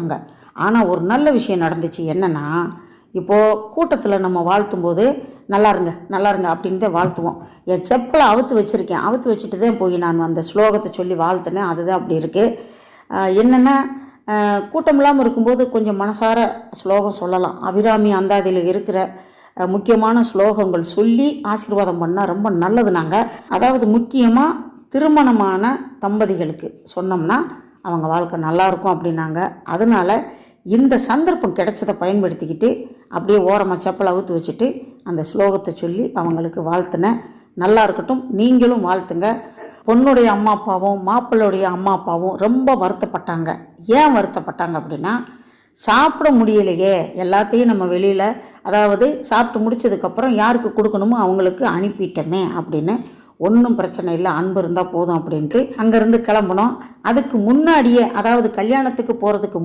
வச்சாங்க. ஆனால் ஒரு நல்ல விஷயம் நடந்துச்சு. என்னென்னா, இப்போது கூட்டத்தில் நம்ம வாழ்த்தும் போது நல்லாருங்க நல்லாருங்க அப்படின்னு தான் வாழ்த்துவோம். என் செப்பலை அவுத்து வச்சுருக்கேன். அவுத்து வச்சுட்டு தான் போய் நான் அந்த ஸ்லோகத்தை சொல்லி வாழ்த்தினேன். அதுதான் அப்படி இருக்குது. என்னென்னா, கூட்டம் இல்லாமல் இருக்கும்போது கொஞ்சம் மனசார ஸ்லோகம் சொல்லலாம். அபிராமி அந்தாதியில் இருக்கிற முக்கியமான ஸ்லோகங்கள் சொல்லி ஆசீர்வாதம் பண்ணால் ரொம்ப நல்லது. நாங்கள் அதாவது முக்கியமாக திருமணமான தம்பதிகளுக்கு சொன்னோம்னா அவங்க வாழ்க்கை நல்லாயிருக்கும் அப்படின்னாங்க. அதனால் இந்த சந்தர்ப்பம் கிடைச்சதை பயன்படுத்திக்கிட்டு அப்படியே ஓரமாக செப்பலை அவுத்து வச்சுட்டு அந்த ஸ்லோகத்தை சொல்லி அவங்களுக்கு வாழ்த்தினேன். நல்லா இருக்கட்டும், நீங்களும் வாழ்த்துங்க. பொண்ணுடைய அம்மா அப்பாவும் மாப்பிள்ளையுடைய அம்மா அப்பாவும் ரொம்ப வருத்தப்பட்டாங்க. ஏன் வருத்தப்பட்டாங்க அப்படின்னா, சாப்பிட முடியலையே, எல்லாத்தையும் நம்ம வெளியில் அதாவது சாப்பிட்டு முடிச்சதுக்கப்புறம் யாருக்கு கொடுக்கணுமோ அவங்களுக்கு அனுப்பிட்டோமே அப்படின்னு. ஒன்றும் பிரச்சனை இல்லை, அன்பு இருந்தால் போதும் அப்படின்ட்டு அங்கேருந்து கிளம்புனோம். அதுக்கு முன்னாடியே, அதாவது கல்யாணத்துக்கு போகிறதுக்கு